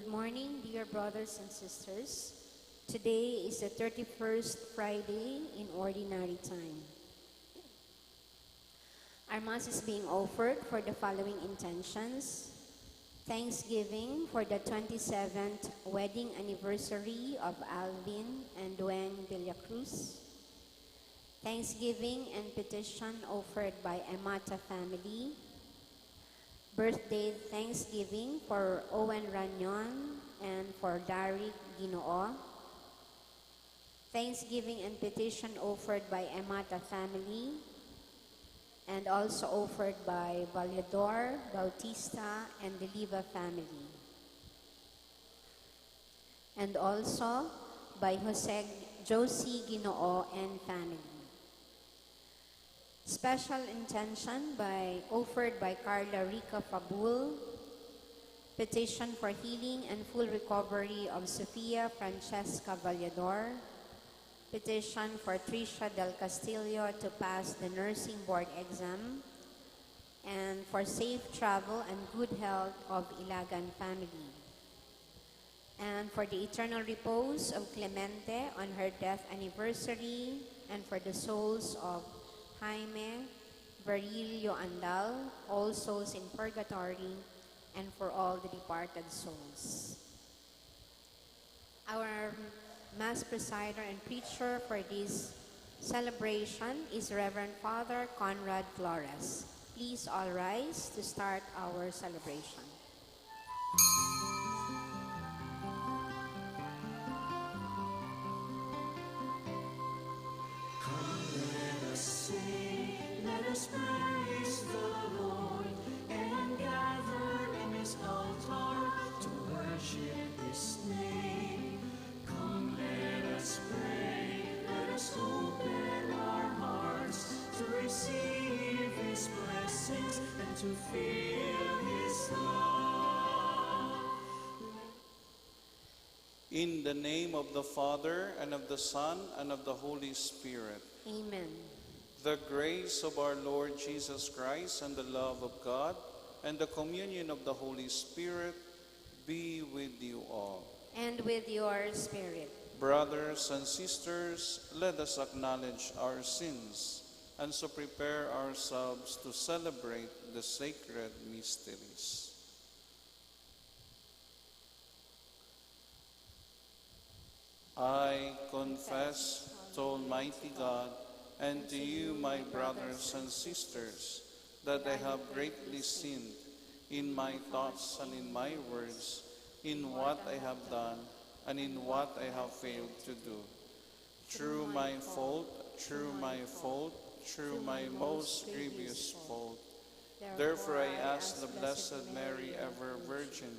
Good morning, dear brothers and sisters. Today is the 31st Friday in Ordinary Time. Our Mass is being offered for the following intentions: Thanksgiving for the 27th wedding anniversary of Alvin and Dueng Villacruz. Thanksgiving and petition offered by Amata family. Birthday Thanksgiving for Owen Ranyon and for Darik Ginoo. Thanksgiving and petition offered by Amata family and also offered by Valedor, Bautista, and the Liva family. And also by Josie Ginoo and family. Special intention offered by Carla Rica Fabul, petition for healing and full recovery of Sofia Francesca Vallador, petition for Tricia Del Castillo to pass the nursing board exam, and for safe travel and good health of Ilagan family, and for the eternal repose of Clemente on her death anniversary, and for the souls of Jaime, Barilio Andal, all souls in purgatory, and for all the departed souls. Our Mass Presider and Preacher for this celebration is Reverend Father Conrad Flores. Please all rise to start our celebration. Let us praise the Lord and gather in His altar to worship His name. Come, let us pray, let us open our hearts to receive His blessings and to feel His love. In the name of the Father, and of the Son, and of the Holy Spirit. Amen. The grace of our Lord Jesus Christ, and the love of God, and the communion of the Holy Spirit be with you all. And with your spirit. Brothers and sisters, let us acknowledge our sins, and so prepare ourselves to celebrate the sacred mysteries. I confess to Almighty God and to you, my brothers and sisters, that I have greatly sinned in my thoughts and in my words, in what I have done and in what I have failed to do. Through my fault, through my most grievous fault. Therefore I ask the Blessed Mary, ever Virgin,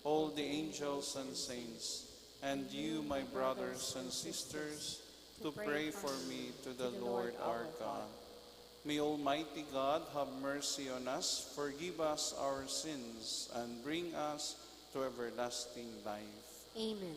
all the angels and saints, and you, my brothers and sisters, to pray for me to the Lord our God. May Almighty God have mercy on us, forgive us our sins, and bring us to everlasting life. Amen.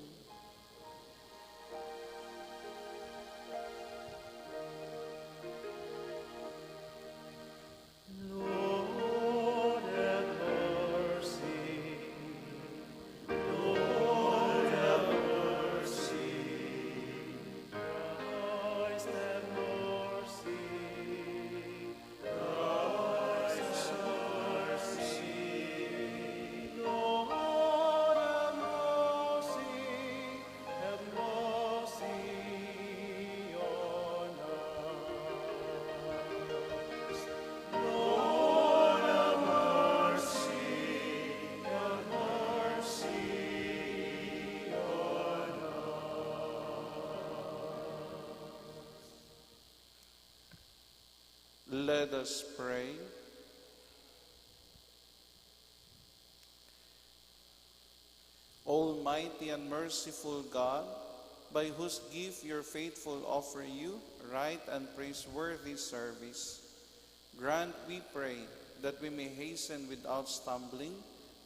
Let us pray. Almighty and merciful God, by whose gift your faithful offer you right and praiseworthy service, grant, we pray, that we may hasten without stumbling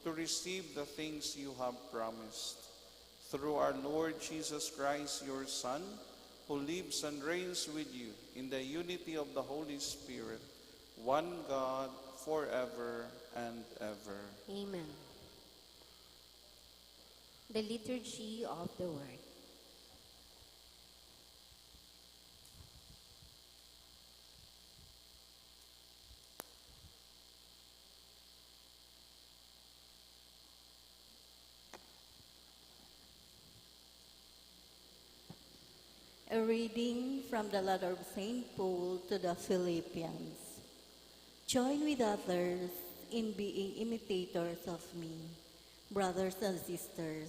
to receive the things you have promised. Through our Lord Jesus Christ, your Son, who lives and reigns with you in the unity of the Holy Spirit, one God, forever and ever. Amen. The Liturgy of the Word. A reading from the letter of St. Paul to the Philippians. Join with others in being imitators of me, brothers and sisters,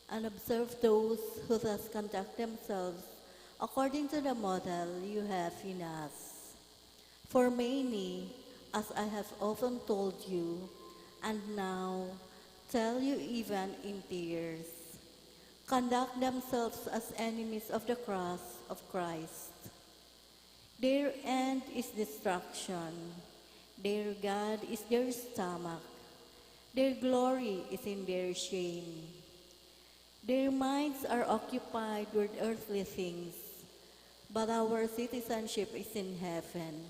and observe those who thus conduct themselves according to the model you have in us. For many, as I have often told you, and now tell you even in tears, conduct themselves as enemies of the cross of Christ. Their end is destruction. Their God is their stomach. Their glory is in their shame. Their minds are occupied with earthly things, but our citizenship is in heaven.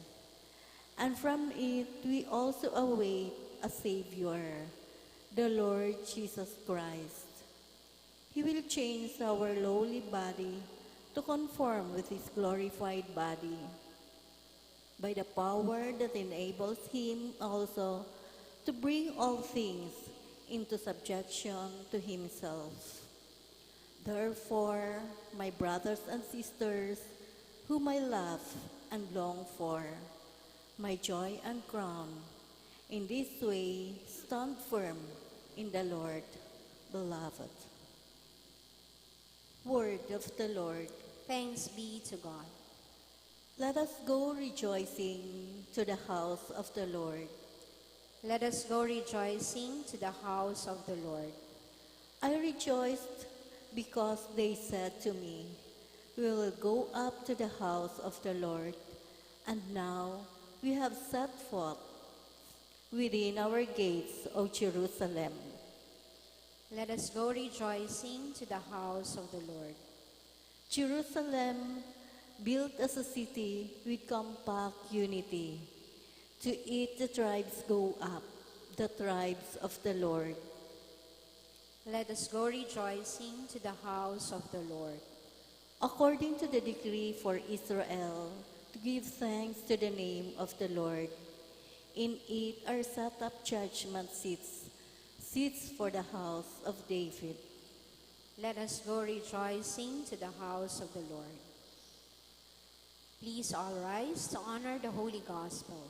And from it we also await a Savior, the Lord Jesus Christ. He will change our lowly body to conform with His glorified body, by the power that enables Him also to bring all things into subjection to Himself. Therefore, my brothers and sisters, whom I love and long for, my joy and crown, in this way stand firm in the Lord, beloved. Word of the Lord. Thanks be to God. Let us go rejoicing to the house of the Lord. Let us go rejoicing to the house of the Lord. I rejoiced because they said to me, "We will go up to the house of the Lord." And now we have set forth within our gates, O Jerusalem. Let us go rejoicing to the house of the Lord. Jerusalem, built as a city with compact unity. To it the tribes go up, the tribes of the Lord. Let us go rejoicing to the house of the Lord. According to the decree for Israel, to give thanks to the name of the Lord. In it are set up judgment seats, seats for the house of David. Let us go rejoicing to the house of the Lord. Please all rise to honor the Holy Gospel.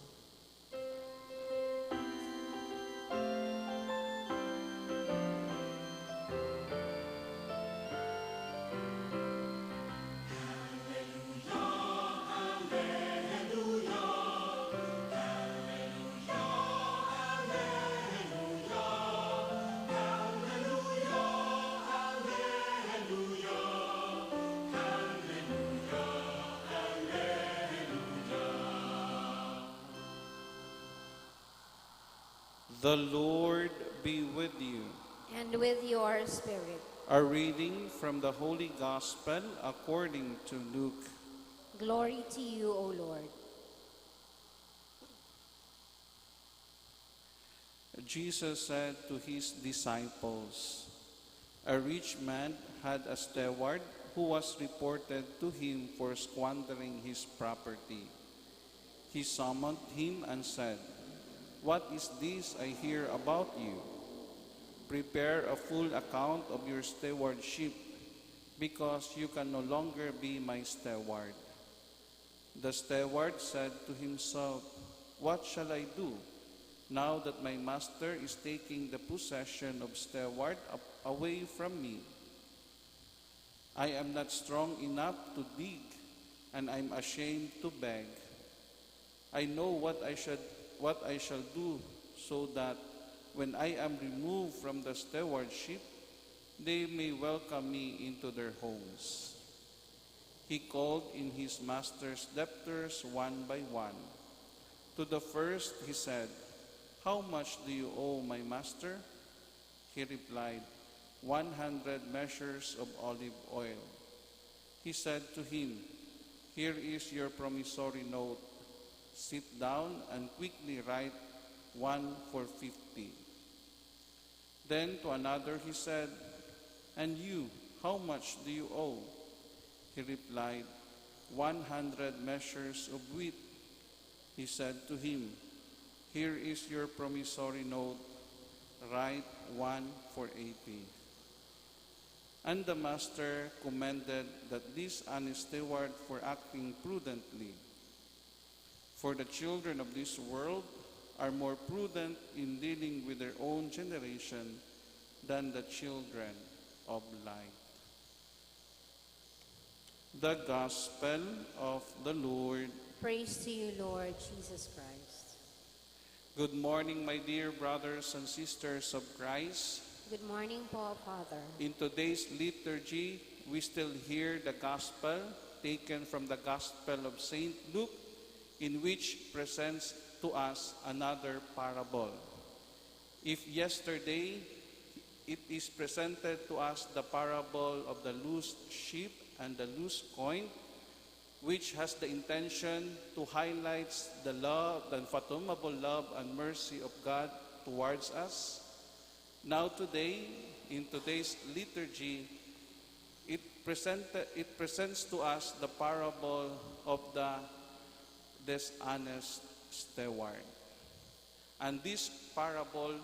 The Lord be with you. And with your spirit. A reading from the Holy Gospel according to Luke. Glory to you, O Lord. Jesus said to his disciples, "A rich man had a steward who was reported to him for squandering his property. He summoned him and said, 'What is this I hear about you? Prepare a full account of your stewardship, because you can no longer be my steward.' The steward said to himself, 'What shall I do, now that my master is taking the possession of steward away from me? I am not strong enough to dig, and I'm ashamed to beg. I know what I shall do, so that when I am removed from the stewardship, they may welcome me into their homes.' He called in his master's debtors one by one. To the first he said, 'How much do you owe my master?' He replied, 100 measures of olive oil. He said to him, 'Here is your promissory note. Sit down and quickly write one for 50. Then to another he said, And you, how much do you owe? He replied, 100 measures of wheat. He said to him, Here is your promissory note. Write 1 for 80. And the master commended that this honest steward for acting prudently. For the children of this world are more prudent in dealing with their own generation than the children of light. The Gospel of the Lord. Praise to you, Lord Jesus Christ. Good morning, my dear brothers and sisters of Christ. Good morning po, Father. In today's liturgy, we still hear the Gospel taken from the Gospel of St. Luke, in which presents to us another parable. If yesterday it is presented to us the parable of the lost sheep and the lost coin, which has the intention to highlight the love, the unfathomable love and mercy of God towards us. Now today, in today's liturgy, it presents to us the parable of the dishonest steward. And this parable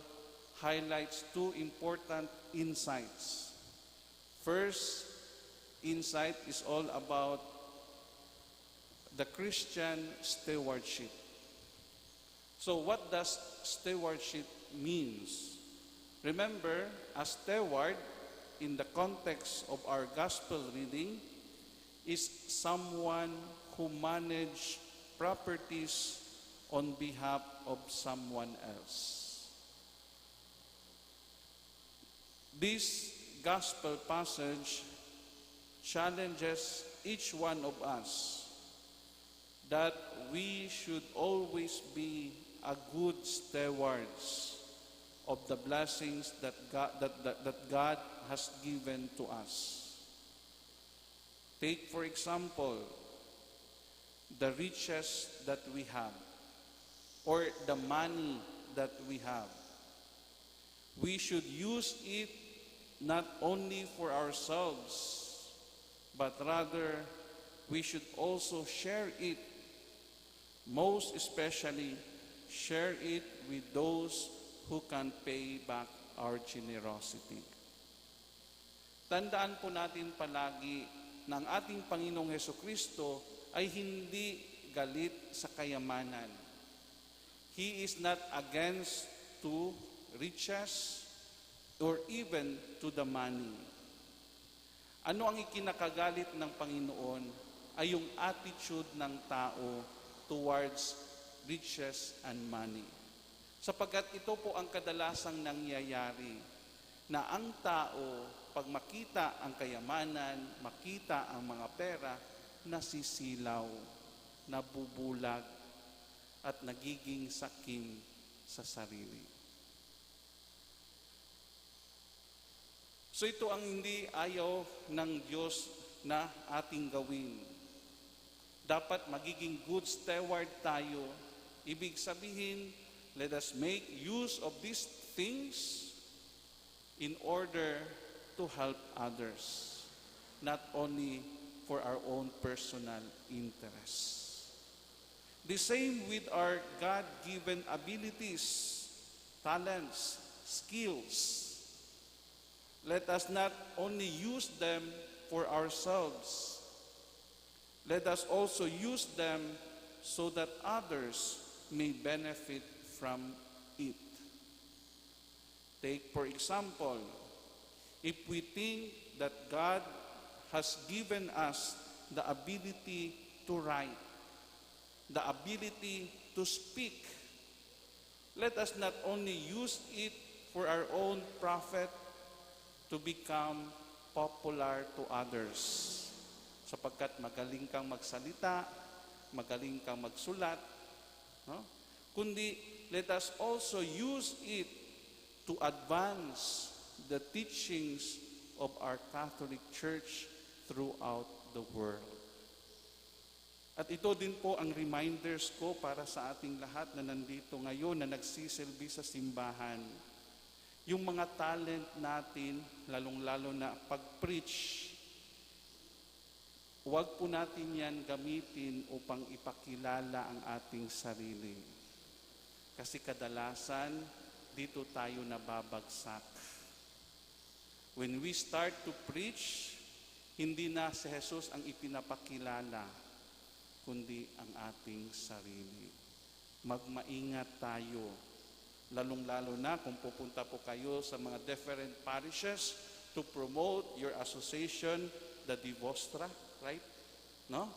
highlights two important insights. First insight is all about the Christian stewardship. So what does stewardship means? Remember, a steward, in the context of our gospel reading, is someone who manages properties on behalf of someone else. This gospel passage challenges each one of us that we should always be a good stewards of the blessings that God has given to us. Take, for example, the riches that we have, or the money that we have. We should use it not only for ourselves, but rather we should also share it, most especially share it with those who can pay back our generosity. Tandaan po natin palagi na ang ating Panginoong Hesukristo ay hindi galit sa kayamanan. He is not against to riches or even to the money. Ano ang ikinakagalit ng Panginoon ay yung attitude ng tao towards riches and money. Sapagkat ito po ang kadalasang nangyayari na ang tao, pag makita ang kayamanan, makita ang mga pera, nasisilaw, nabubulag, at nagiging sakim sa sarili. So ito ang hindi ayaw ng Diyos na ating gawin. Dapat magiging good steward tayo. Ibig sabihin, let us make use of these things in order to help others, not only for our own personal interests. The same with our God-given abilities, talents, skills. Let us not only use them for ourselves. Let us also use them so that others may benefit from it. Take, for example, if we think that God has given us the ability to write, the ability to speak, let us not only use it for our own profit to become popular to others. Sapagkat magaling kang magsalita, magaling kang magsulat, no? Kundi let us also use it to advance the teachings of our Catholic Church throughout the world. At ito din po ang reminders ko para sa ating lahat na nandito ngayon na nagsisilbi sa simbahan. yung mga talent natin, lalong-lalo na pag-preach, huwag po natin yan gamitin upang ipakilala ang ating sarili. Kasi kadalasan, dito tayo nababagsak. When we start to preach, hindi na si Jesus ang ipinapakilala, kundi ang ating sarili. Magmaingat tayo, lalong-lalo na kung pupunta po kayo sa mga different parishes to promote your association, the Divostra, right? No?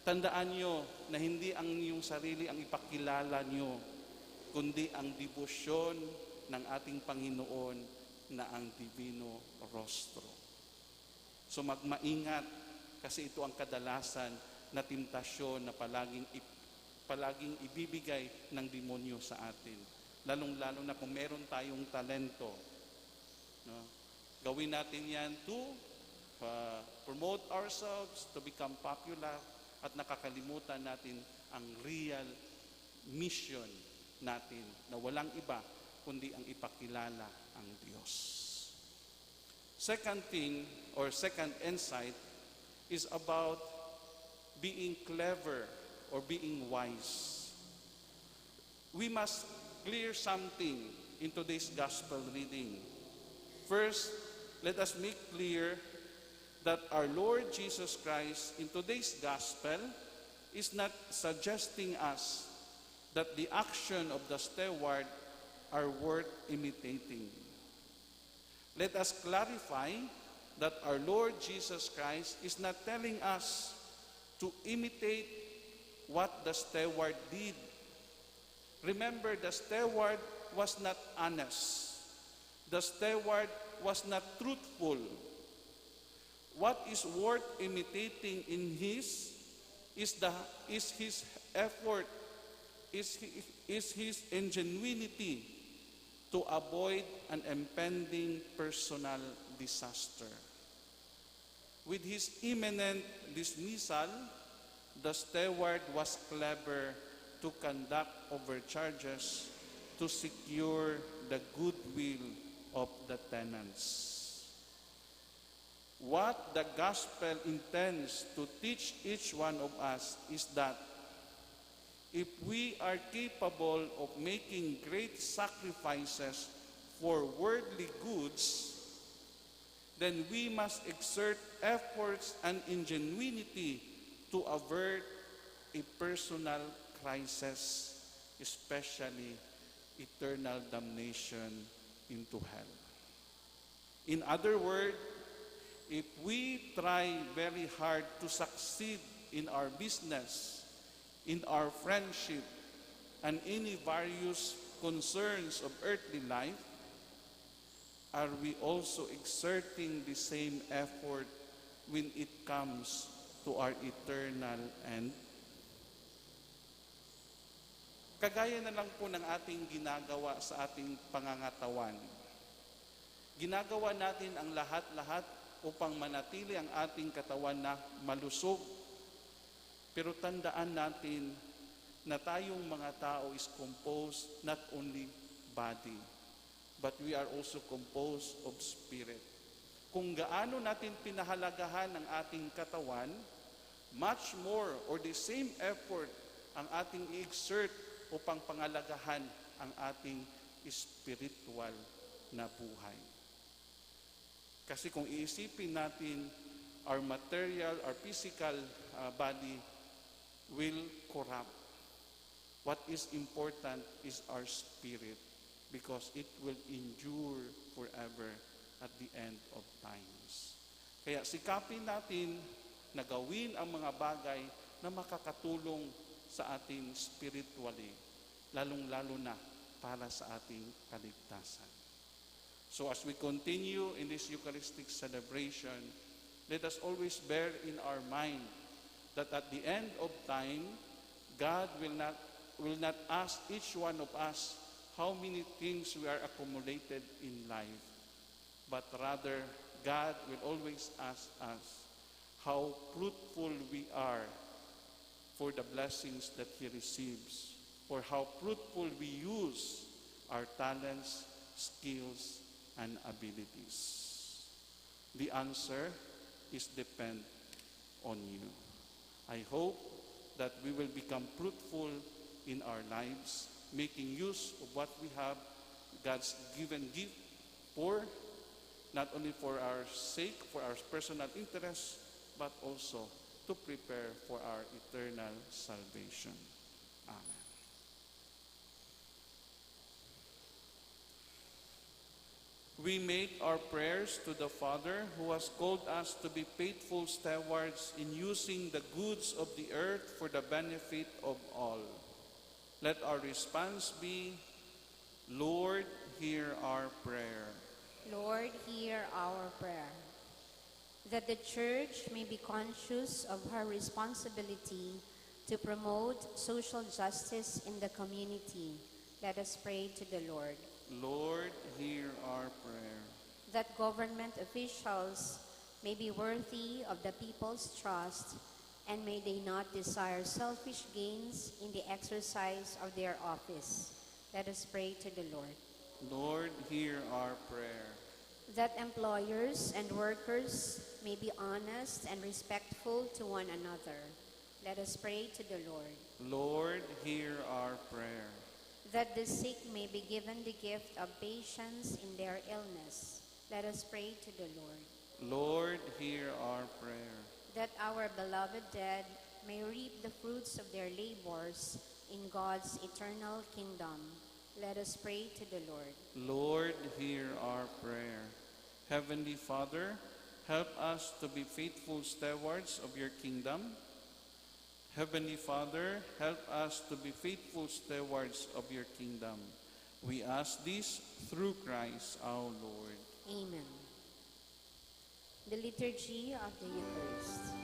Tandaan nyo na hindi ang inyong sarili ang ipakilala nyo, kundi ang debosyon ng ating Panginoon na ang Divino Rostro. So magmaingat, kasi ito ang kadalasan na tentasyon na palaging ibibigay ng demonyo sa atin. Lalong-lalo na kung meron tayong talento. No? Gawin natin yan to promote ourselves, to become popular, at nakakalimutan natin ang real mission natin na walang iba kundi ang ipakilala ang Diyos. Second thing, or second insight, is about being clever or being wise. We must clear something in today's gospel reading. First, let us make clear that our Lord Jesus Christ in today's gospel is not suggesting us that the action of the steward are worth imitating. Let us clarify that our Lord Jesus Christ is not telling us to imitate what the steward did. Remember, the steward was not honest. The steward was not truthful. What is worth imitating in his is his effort, is his ingenuity to avoid an impending personal disaster. With his imminent dismissal, the steward was clever to conduct overcharges to secure the goodwill of the tenants. What the gospel intends to teach each one of us is that if we are capable of making great sacrifices for worldly goods, then we must exert efforts and ingenuity to avert a personal crisis, especially eternal damnation into hell. In other words, if we try very hard to succeed in our business, in our friendship, and any various concerns of earthly life, are we also exerting the same effort when it comes to our eternal end? Kagaya na lang po ng ating ginagawa sa ating pangangatawan. Ginagawa natin ang lahat-lahat upang manatili ang ating katawan na malusog. Pero tandaan natin na tayong mga tao is composed not only body, but we are also composed of spirit. Kung gaano natin pinahalagahan ang ating katawan, much more or the same effort ang ating i-exert upang pangalagahan ang ating spiritual na buhay. Kasi kung iisipin natin, our material, our physical body will corrupt. What is important is our spirit, because it will endure forever at the end of times. Kaya sikapin natin na gawin ang mga bagay na makakatulong sa ating spiritually, lalong-lalo na para sa ating kaligtasan. So as we continue in this Eucharistic celebration, let us always bear in our mind that at the end of time, God will not ask each one of us how many things we are accumulated in life, but rather God will always ask us how fruitful we are for the blessings that He receives, or how fruitful we use our talents, skills, and abilities? The answer is depend on you. I hope that we will become fruitful in our lives, making use of what we have, God's given gift, for not only for our sake, for our personal interests, but also to prepare for our eternal salvation. Amen. We make our prayers to the Father who has called us to be faithful stewards in using the goods of the earth for the benefit of all. Let our response be, Lord, hear our prayer. Lord, hear our prayer. That the Church may be conscious of her responsibility to promote social justice in the community, let us pray to the Lord. Lord, hear our prayer. That government officials may be worthy of the people's trust, and may they not desire selfish gains in the exercise of their office. Let us pray to the Lord. Lord, hear our prayer. That employers and workers may be honest and respectful to one another. Let us pray to the Lord. Lord, hear our prayer. That the sick may be given the gift of patience in their illness. Let us pray to the Lord. Lord, hear our prayer. That our beloved dead may reap the fruits of their labors in God's eternal kingdom. Let us pray to the Lord. Lord, hear our prayer. Heavenly Father, help us to be faithful stewards of your kingdom. Heavenly Father, help us to be faithful stewards of your kingdom. We ask this through Christ our Lord. Amen. The Liturgy of the Eucharist.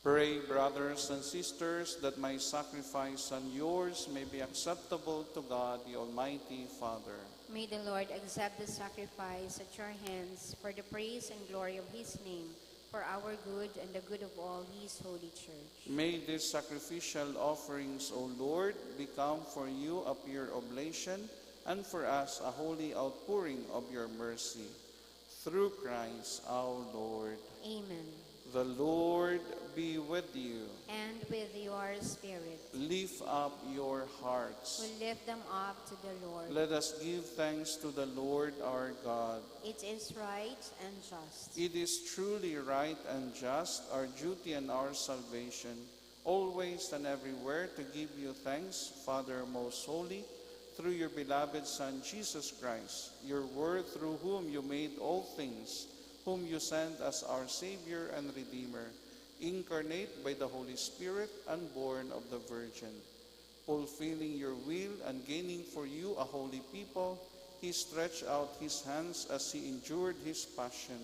Pray, brothers and sisters, that my sacrifice and yours may be acceptable to God, the Almighty Father. May the Lord accept the sacrifice at your hands for the praise and glory of his name, for our good and the good of all his holy church. May these sacrificial offerings, O Lord, become for you a pure oblation and for us a holy outpouring of your mercy. Through Christ our Lord. Amen. The Lord be with you. And with your spirit. Lift up your hearts. We lift them up to the Lord. Let us give thanks to the Lord our God. It is right and just. It is truly right and just, our duty and our salvation, always and everywhere to give you thanks, Father most holy, through your beloved Son, Jesus Christ, your Word, through whom you made all things, whom you sent as our Savior and Redeemer, incarnate by the Holy Spirit and born of the Virgin. Fulfilling your will and gaining for you a holy people, he stretched out his hands as he endured his passion,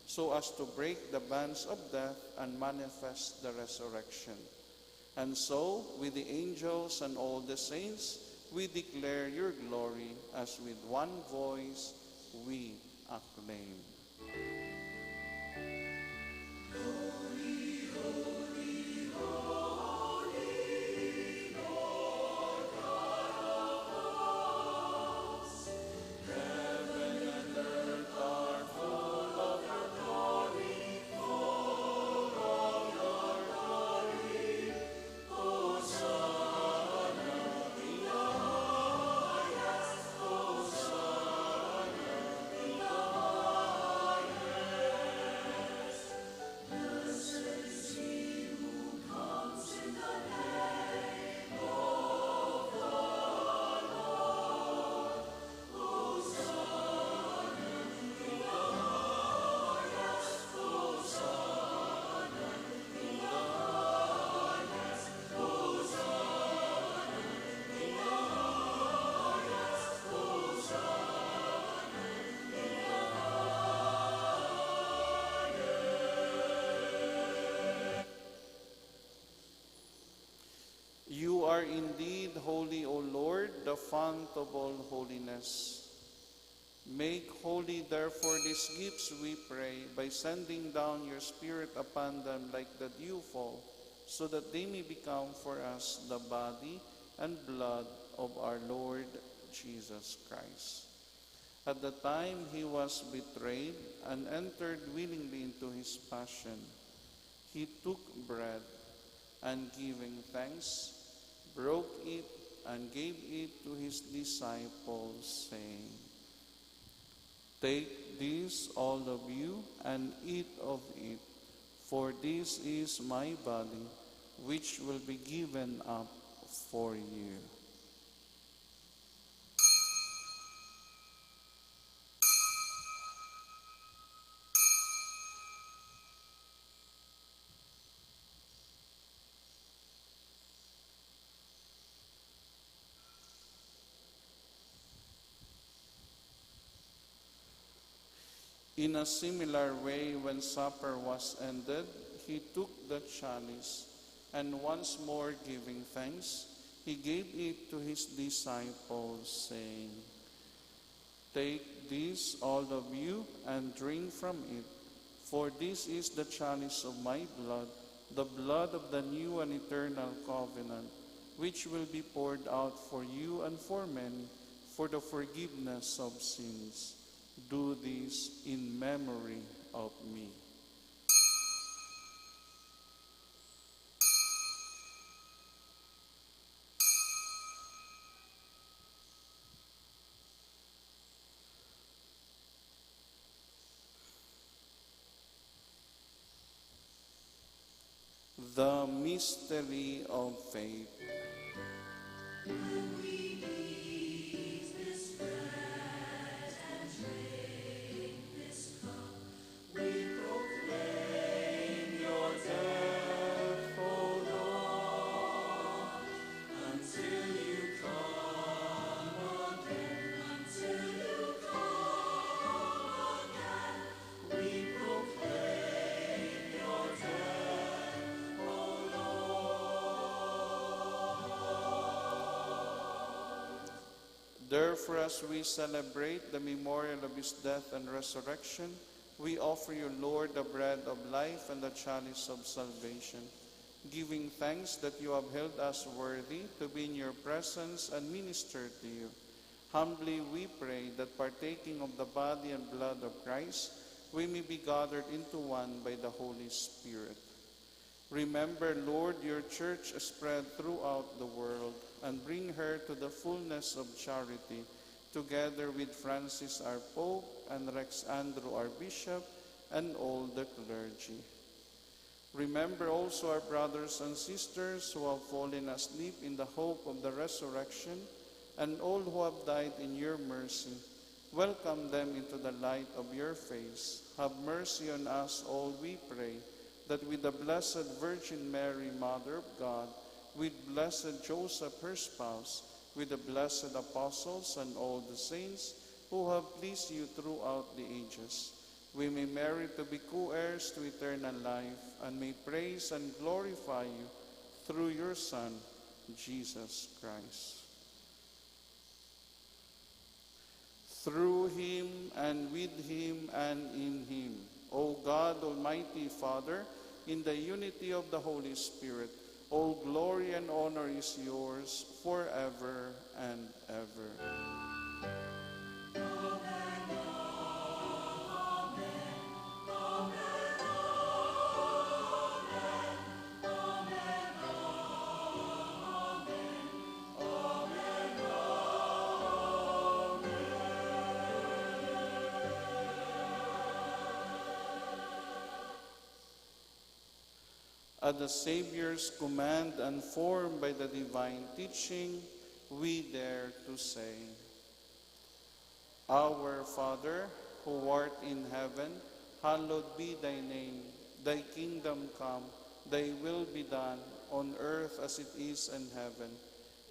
so as to break the bands of death and manifest the resurrection. And so, with the angels and all the saints, we declare your glory, as with one voice we acclaim. You are indeed holy, O Lord, the fount of all holiness. Make holy, therefore, these gifts, we pray, by sending down your Spirit upon them like the dewfall, so that they may become for us the body and blood of our Lord Jesus Christ. At the time he was betrayed and entered willingly into his passion, he took bread, and giving thanks, broke it and gave it to his disciples, saying, "Take this, all of you, and eat of it, for this is my body, which will be given up for you." In a similar way, when supper was ended, he took the chalice, and once more giving thanks, he gave it to his disciples, saying, "Take this, all of you, and drink from it, for this is the chalice of my blood, the blood of the new and eternal covenant, which will be poured out for you and for many, for the forgiveness of sins. Do this in memory of me." The mystery of faith. Therefore, as we celebrate the memorial of his death and resurrection, we offer you, Lord, the bread of life and the chalice of salvation, giving thanks that you have held us worthy to be in your presence and minister to you. Humbly we pray that partaking of the body and blood of Christ, we may be gathered into one by the Holy Spirit. Remember, Lord, your church spread throughout the world, and bring her to the fullness of charity, together with Francis our Pope, and Rex Andrew our Bishop, and all the clergy. Remember also our brothers and sisters who have fallen asleep in the hope of the resurrection, and all who have died in your mercy. Welcome them into the light of your face. Have mercy on us all, we pray, that with the Blessed Virgin Mary, Mother of God, with blessed Joseph, her spouse, with the blessed apostles and all the saints who have pleased you throughout the ages, we may merit to be co-heirs to eternal life, and may praise and glorify you through your Son, Jesus Christ. Through him, and with him, and in him, O God, Almighty Father, in the unity of the Holy Spirit, all glory and honor is yours forever and ever. At the Savior's command and formed by the divine teaching, we dare to say, Our Father, who art in heaven, hallowed be thy name. Thy kingdom come, thy will be done, on earth as it is in heaven.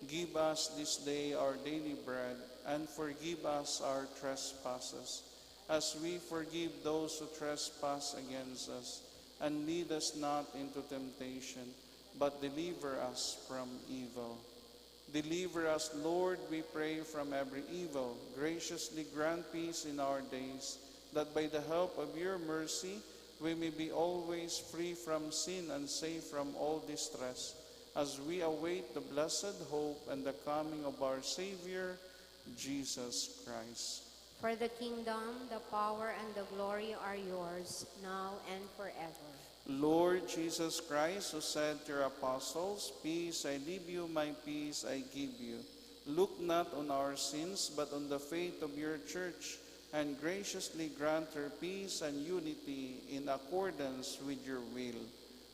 Give us this day our daily bread, and forgive us our trespasses, as we forgive those who trespass against us. And lead us not into temptation, but deliver us from evil. Deliver us, Lord, we pray, from every evil. Graciously grant peace in our days, that by the help of your mercy we may be always free from sin and safe from all distress, as we await the blessed hope and the coming of our Savior, Jesus Christ. For the kingdom, the power, and the glory are yours, now and forever. Lord Jesus Christ, who said to your apostles, Peace I leave you, my peace I give you. Look not on our sins, but on the faith of your church, and graciously grant her peace and unity in accordance with your will,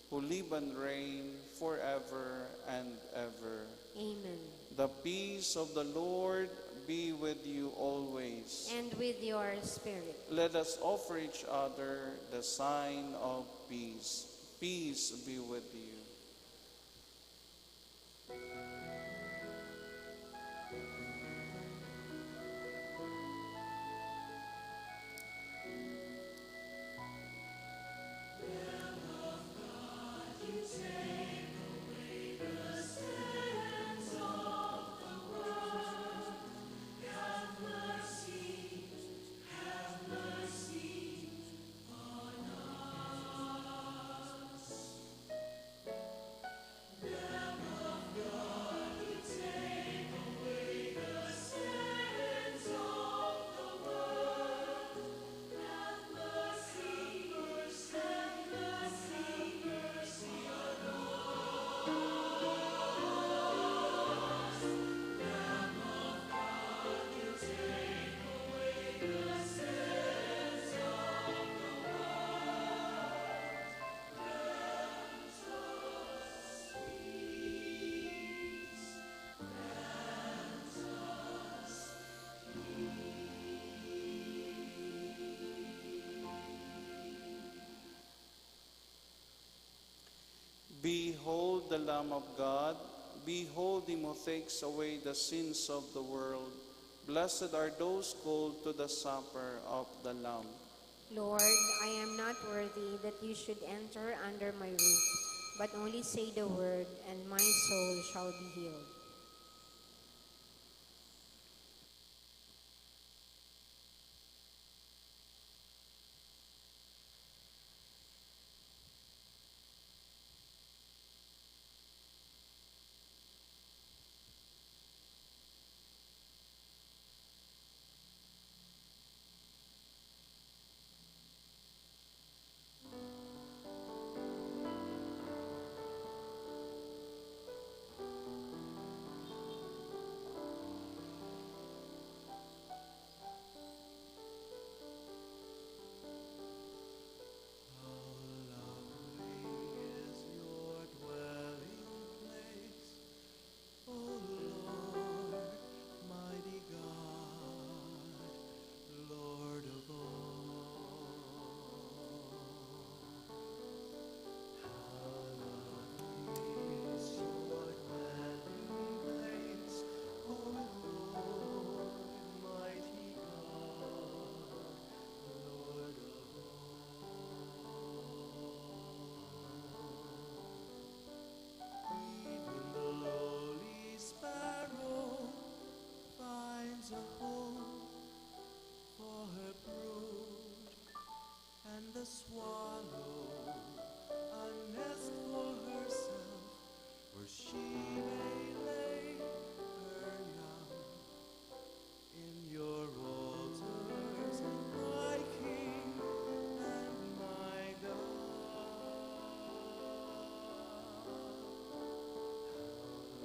who live and reign forever and ever. Amen. The peace of the Lord be with you always. And with your spirit. Let us offer each other the sign of peace. Peace be with you. Behold the Lamb of God. Behold him who takes away the sins of the world. Blessed are those called to the supper of the Lamb. Lord, I am not worthy that you should enter under my roof, but only say the word, and my soul shall be healed. the swallow a nest for herself, where she may lay her young. In your altars, my King and my God.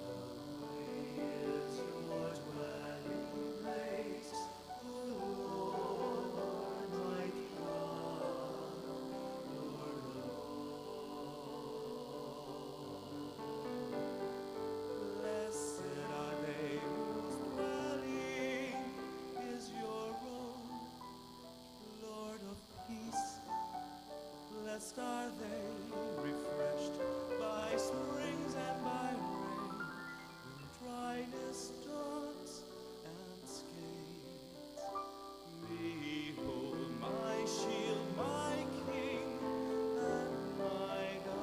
Lovely is your dwelling place, O Lord, mighty God, Lord of all. Blessed are they whose dwelling is your own, Lord of peace. Blessed are they, refreshed by springs and by rain, when dryness daunts and scathes. Behold my shield, my King, and my God.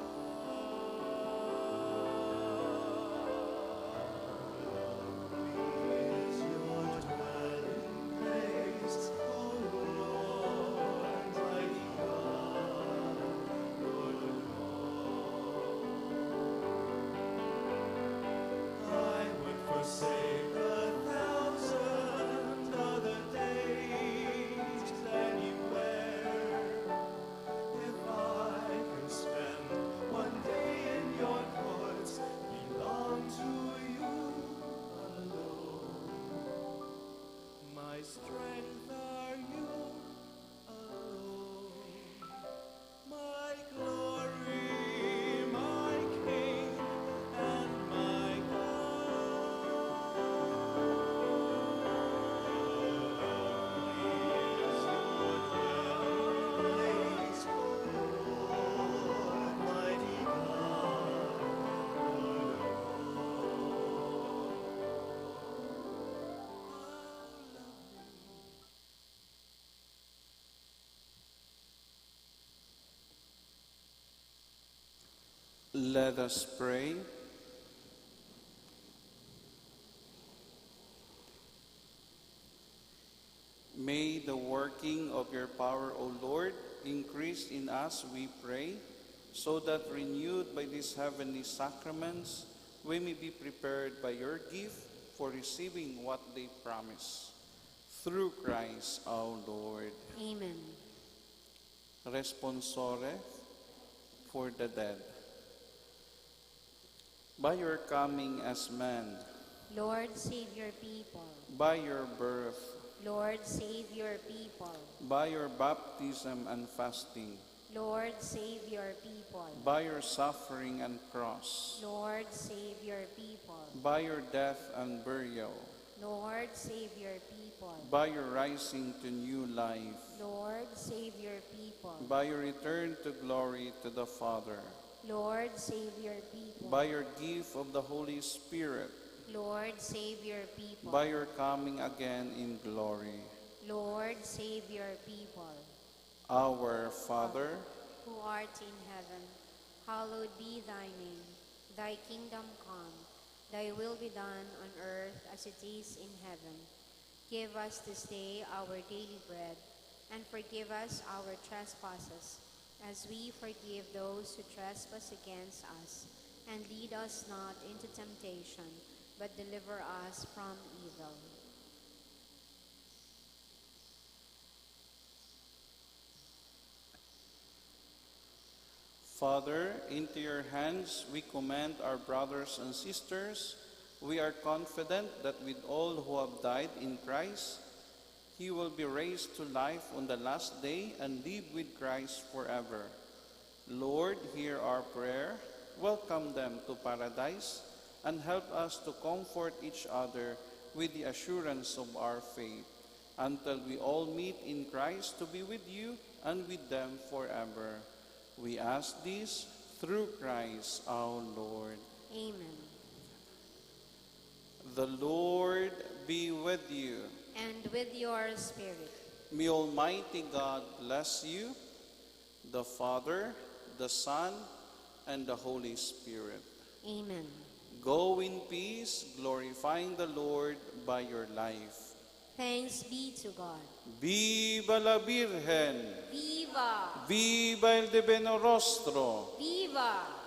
Is your dwelling place, O Lord, mighty God, Lord of all. I would forsake 1,000 other days anywhere, if I could spend one day in your courts, belong to you alone. My strength are you alone, my glory, my King, and my Let us pray. May the working of your power, O Lord, increase in us, we pray, so that renewed by these heavenly sacraments, we may be prepared by your gift for receiving what they promise. Through Christ our Lord. Amen. Responsore for the dead. By your coming as man, Lord, save your people. by your birth, Lord, save your people. by your baptism and fasting, Lord, save your people. by your suffering and cross, Lord, save your people. by your death and burial, Lord, save your people. by your rising to new life, Lord, save your people. by your return to glory to the Father, Lord, save your people. by your gift of the Holy Spirit, Lord, save your people. by your coming again in glory. Lord, save your people. Our Father, Who art in heaven, hallowed be thy name. Thy kingdom come, thy will be done on earth as it is in heaven. Give us this day our daily bread, and forgive us our trespasses, as we forgive those who trespass against us. And lead us not into temptation, but deliver us from evil. Father, into your hands we commend our brothers and sisters. We are confident that with all who have died in Christ, he will be raised to life on the last day and live with Christ forever. Lord, hear our prayer, welcome them to paradise, and help us to comfort each other with the assurance of our faith, until we all meet in Christ to be with you and with them forever. We ask this through Christ our Lord. Amen. The Lord be with you. And with your spirit. May Almighty God bless you, the Father, the Son, and the Holy Spirit. Amen. Go in peace, glorifying the Lord by your life. Thanks be to God. Viva la Virgen! Viva! Viva el Divino Rostro! Viva!